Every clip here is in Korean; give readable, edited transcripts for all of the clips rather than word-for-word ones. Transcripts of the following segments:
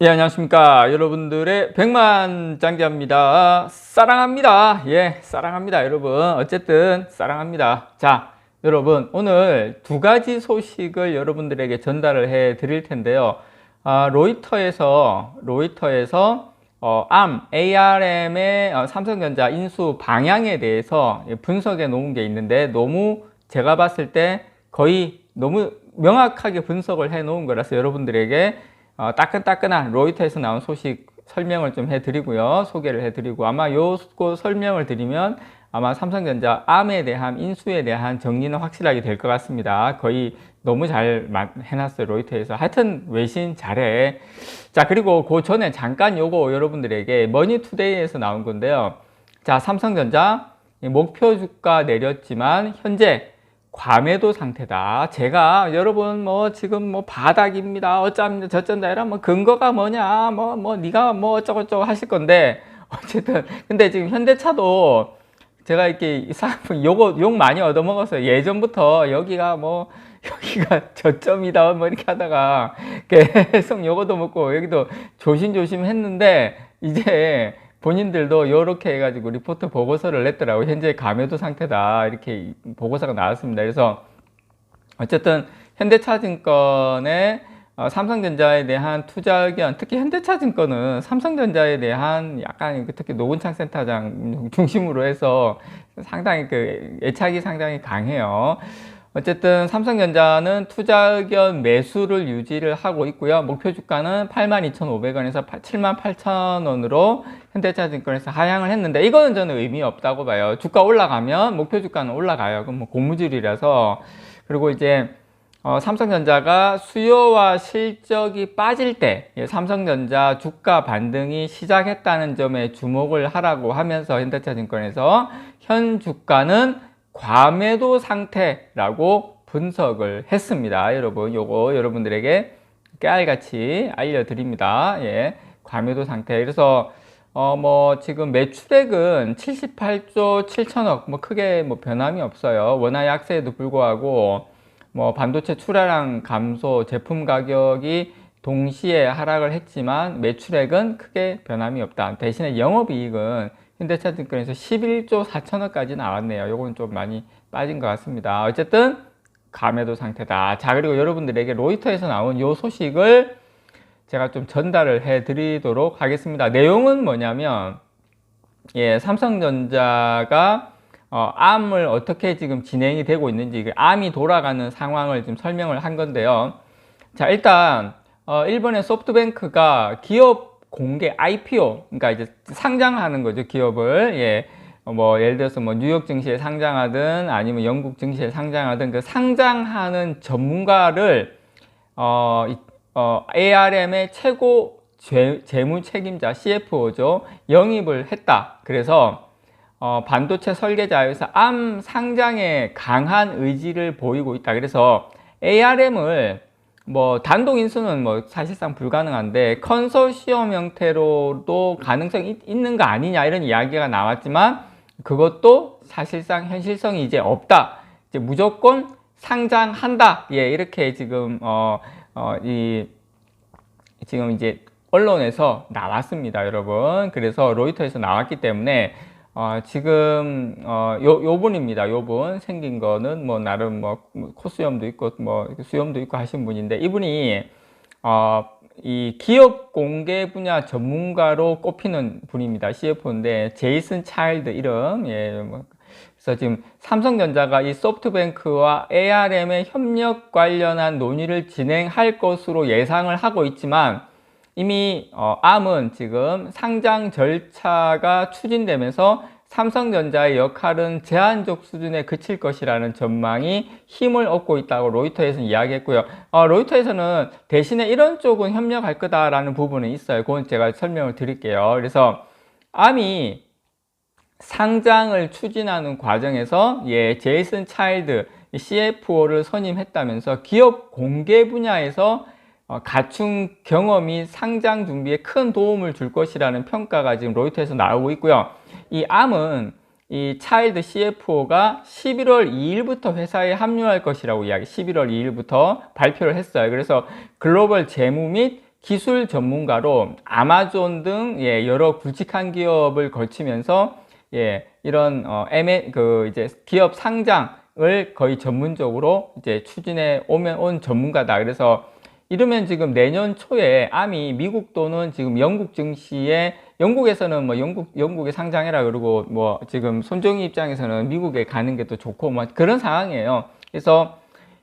예, 안녕하십니까. 여러분들의 백만장자입니다. 사랑합니다. 예, 사랑합니다. 여러분. 어쨌든, 사랑합니다. 자, 여러분, 오늘 두 가지 소식을 여러분들에게 전달을 해 드릴 텐데요. 로이터에서, ARM의 삼성전자 인수 방향에 대해서 분석해 놓은 게 있는데, 너무 제가 봤을 때 거의 너무 명확하게 분석을 해 놓은 거라서 여러분들에게 따끈따끈한 로이터에서 나온 소식 설명을 좀 해드리고요. 소개를 해드리고 아마 요거 설명을 드리면 아마 삼성전자 암에 대한 인수에 대한 정리는 확실하게 될 것 같습니다. 거의 너무 잘 해놨어요. 로이터에서. 하여튼 외신 잘해. 자, 그리고 그 전에 잠깐 요거 여러분들에게 머니투데이에서 나온 건데요. 자, 삼성전자 목표 주가 내렸지만 현재 과매도 상태다. 제가 여러분 뭐 지금 뭐 바닥입니다. 어쩜 저쩐다 이런 뭐 근거가 뭐냐 뭐 네가 뭐 어쩌고저쩌고 하실 건데 어쨌든 근데 지금 현대차도 제가 이렇게 요거 욕 많이 얻어먹었어요. 예전부터 여기가 저점이다 뭐 이렇게 하다가 계속 요거도 먹고 여기도 조심조심 했는데 이제 본인들도 이렇게 해가지고 리포트 보고서를 냈더라고. 현재 감염도 상태다 이렇게 보고서가 나왔습니다. 그래서 어쨌든 현대차증권의 삼성전자에 대한 투자 의견, 특히 현대차증권은 삼성전자에 대한 약간 특히 노근창 센터장 중심으로 해서 상당히 애착이 상당히 강해요. 어쨌든 삼성전자는 투자 의견 매수를 유지를 하고 있고요. 목표 주가는 82,500원에서 78,000원으로 현대차증권에서 하향을 했는데 이거는 저는 의미 없다고 봐요. 주가 올라가면 목표 주가는 올라가요. 그럼 뭐 고무줄이라서. 그리고 이제 삼성전자가 수요와 실적이 빠질 때 삼성전자 주가 반등이 시작했다는 점에 주목을 하라고 하면서 현대차증권에서 현 주가는 과매도 상태라고 분석을 했습니다. 여러분, 요거 여러분들에게 깨알같이 알려드립니다. 예, 과매도 상태. 그래서 뭐 지금 매출액은 78조 7천억, 뭐 크게 뭐 변함이 없어요. 원화 약세에도 불구하고 뭐 반도체 출하량 감소, 제품 가격이 동시에 하락을 했지만 매출액은 크게 변함이 없다. 대신에 영업이익은 현대차증권에서 11조 4천억까지 나왔네요. 요건 좀 많이 빠진 것 같습니다. 어쨌든 감매도 상태다. 자, 그리고 여러분들에게 로이터에서 나온 요 소식을 제가 좀 전달을 해 드리도록 하겠습니다. 내용은 뭐냐면 예, 삼성전자가 암을 어떻게 지금 진행이 되고 있는지 암이 돌아가는 상황을 좀 설명을 한 건데요. 자, 일단 일본의 소프트뱅크가 기업 공개 IPO, 그러니까 이제 상장하는 거죠, 기업을. 예. 뭐 예를 들어서 뭐 뉴욕 증시에 상장하든 아니면 영국 증시에 상장하든 그 상장하는 전문가를 ARM의 최고 재무 책임자 CFO죠, 영입을 했다. 그래서 반도체 설계자에서 암 상장에 강한 의지를 보이고 있다. 그래서 ARM을 뭐 단독 인수는 뭐 사실상 불가능한데 컨소시엄 형태로도 가능성이 있는 거 아니냐 이런 이야기가 나왔지만 그것도 사실상 현실성이 이제 없다. 이제 무조건 상장한다. 예, 이렇게 지금 지금 이제 언론에서 나왔습니다, 여러분. 그래서 로이터에서 나왔기 때문에 지금 요분입니다. 요분 생긴 거는 뭐 나름 뭐 코수염도 있고 뭐 수염도 있고 하신 분인데 이분이 이 기업 공개 분야 전문가로 꼽히는 분입니다. CFO인데 제이슨 차일드 이름. 예, 뭐 그래서 지금 삼성전자가 이 소프트뱅크와 ARM의 협력 관련한 논의를 진행할 것으로 예상을 하고 있지만 이미 암은 지금 상장 절차가 추진되면서 삼성전자의 역할은 제한적 수준에 그칠 것이라는 전망이 힘을 얻고 있다고 로이터에서는 이야기했고요. 로이터에서는 대신에 이런 쪽은 협력할 거다라는 부분은 있어요. 그건 제가 설명을 드릴게요. 그래서 암이 상장을 추진하는 과정에서 제이슨 차일드 CFO를 선임했다면서 기업 공개 분야에서 갖춘 경험이 상장 준비에 큰 도움을 줄 것이라는 평가가 지금 로이터에서 나오고 있고요. 이 암은 이 차일드 CFO가 11월 2일부터 회사에 합류할 것이라고 11월 2일부터 발표를 했어요. 그래서 글로벌 재무 및 기술 전문가로 아마존 등 여러 굵직한 기업을 거치면서 이런 이제 기업 상장을 거의 전문적으로 이제 추진해 온 전문가다. 그래서 이러면 지금 내년 초에 암이 미국 또는 지금 영국 증시에, 영국에서는 뭐 영국에 상장해라 그러고, 뭐 지금 손정희 입장에서는 미국에 가는 게 더 좋고 뭐 그런 상황이에요. 그래서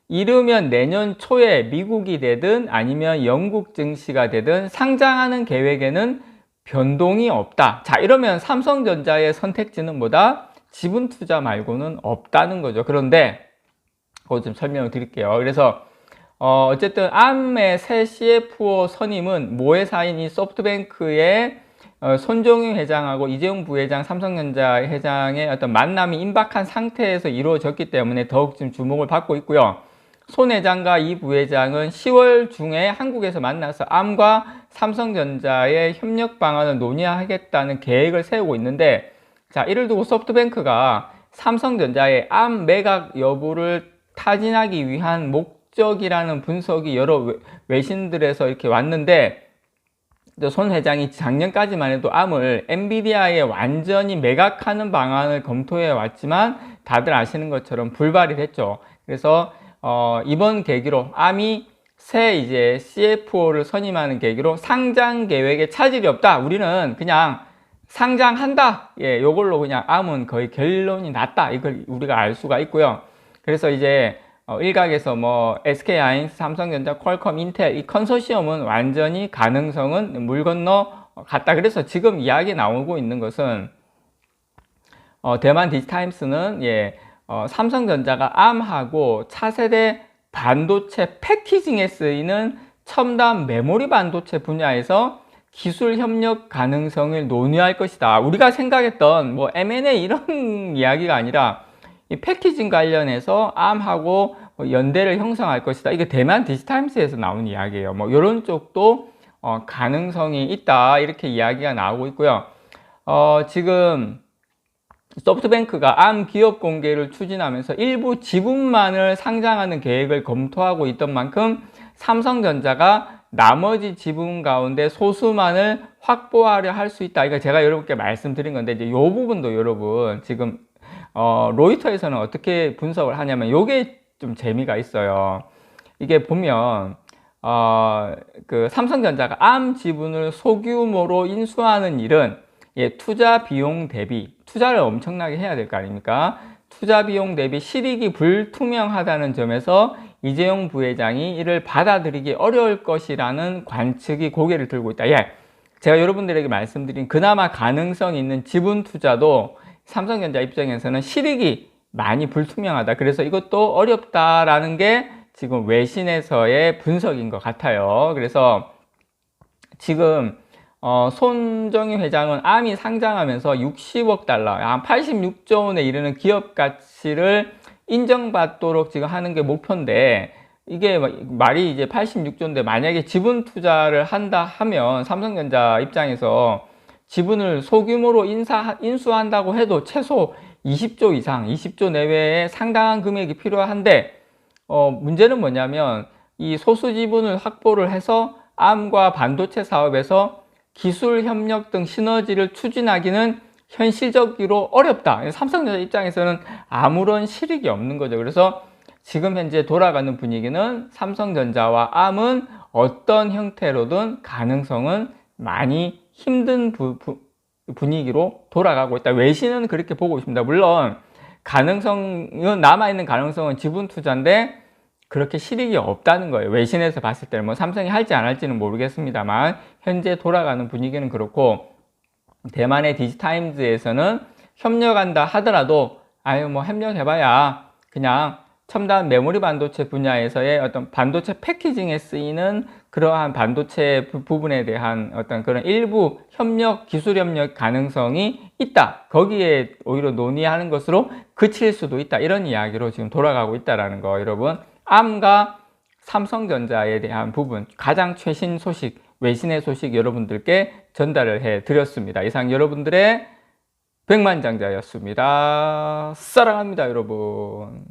이르면 내년 초에 미국이 되든 아니면 영국 증시가 되든 상장하는 계획에는 변동이 없다. 자, 이러면 삼성전자의 선택지는 뭐다? 지분 투자 말고는 없다는 거죠. 그런데 그거 좀 설명을 드릴게요. 그래서 어쨌든 암의 새 CFO 선임은 모회사인 이 소프트뱅크의 손정유 회장하고 이재용 부회장, 삼성전자 회장의 어떤 만남이 임박한 상태에서 이루어졌기 때문에 더욱 지금 주목을 받고 있고요. 손 회장과 이 부회장은 10월 중에 한국에서 만나서 암과 삼성전자의 협력 방안을 논의하겠다는 계획을 세우고 있는데, 자, 이를 두고 소프트뱅크가 삼성전자의 암 매각 여부를 타진하기 위한 목적이라는 분석이 여러 외신들에서 이렇게 왔는데, 손 회장이 작년까지만 해도 암을 엔비디아에 완전히 매각하는 방안을 검토해 왔지만 다들 아시는 것처럼 불발이 됐죠. 그래서 이번 계기로 암이 새 이제 CFO를 선임하는 계기로 상장 계획에 차질이 없다. 우리는 그냥 상장한다. 요걸로 그냥 암은 거의 결론이 났다. 이걸 우리가 알 수가 있고요. 그래서 이제 일각에서 뭐 SK하이닉스, 삼성전자, 퀄컴, 인텔 이 컨소시엄은 완전히 가능성은 물 건너 갔다. 그래서 지금 이야기 나오고 있는 것은 대만 디지타임스는 삼성전자가 암하고 차세대 반도체 패키징에 쓰이는 첨단 메모리 반도체 분야에서 기술 협력 가능성을 논의할 것이다. 우리가 생각했던 뭐 M&A 이런 이야기가 아니라 이 패키징 관련해서 암하고 연대를 형성할 것이다. 이게 대만 디지타임스에서 나온 이야기예요. 뭐 이런 쪽도 가능성이 있다. 이렇게 이야기가 나오고 있고요. 지금 소프트뱅크가 암 기업 공개를 추진하면서 일부 지분만을 상장하는 계획을 검토하고 있던 만큼 삼성전자가 나머지 지분 가운데 소수만을 확보하려 할 수 있다. 이거 제가 여러분께 말씀드린 건데, 이제 이 부분도 여러분 지금 로이터에서는 어떻게 분석을 하냐면 요게 좀 재미가 있어요. 이게 보면 그 삼성전자가 암 지분을 소규모로 인수하는 일은 투자 비용 대비 투자를 엄청나게 해야 될 거 아닙니까? 투자 비용 대비 실익이 불투명하다는 점에서 이재용 부회장이 이를 받아들이기 어려울 것이라는 관측이 고개를 들고 있다. 제가 여러분들에게 말씀드린 그나마 가능성 있는 지분 투자도 삼성전자 입장에서는 실익이 많이 불투명하다. 그래서 이것도 어렵다라는 게 지금 외신에서의 분석인 것 같아요. 그래서 지금 손정희 회장은 암이 상장하면서 60억 달러, 한 86조 원에 이르는 기업 가치를 인정받도록 지금 하는 게 목표인데, 이게 말이 이제 86조인데 만약에 지분 투자를 한다 하면 삼성전자 입장에서 지분을 소규모로 인수한다고 해도 최소 20조 이상, 20조 내외의 상당한 금액이 필요한데, 문제는 뭐냐면 이 소수 지분을 확보를 해서 암과 반도체 사업에서 기술 협력 등 시너지를 추진하기는 현실적으로 어렵다. 삼성전자 입장에서는 아무런 실익이 없는 거죠. 그래서 지금 현재 돌아가는 분위기는 삼성전자와 암은 어떤 형태로든 가능성은 많이 힘든 분위기로 돌아가고 있다. 외신은 그렇게 보고 있습니다. 물론 가능성은, 남아있는 가능성은 지분 투자인데 그렇게 실익이 없다는 거예요. 외신에서 봤을 때는 뭐 삼성이 할지 안 할지는 모르겠습니다만 현재 돌아가는 분위기는 그렇고, 대만의 디지타임즈에서는 협력한다 하더라도 뭐 협력해봐야 그냥 첨단 메모리 반도체 분야에서의 어떤 반도체 패키징에 쓰이는 그러한 반도체 부분에 대한 어떤 그런 일부 협력, 기술 협력 가능성이 있다. 거기에 오히려 논의하는 것으로 그칠 수도 있다. 이런 이야기로 지금 돌아가고 있다라는 거, 여러분. 암과 삼성전자에 대한 부분, 가장 최신 소식, 외신의 소식 여러분들께 전달을 해 드렸습니다. 이상 여러분들의 백만장자였습니다. 사랑합니다, 여러분.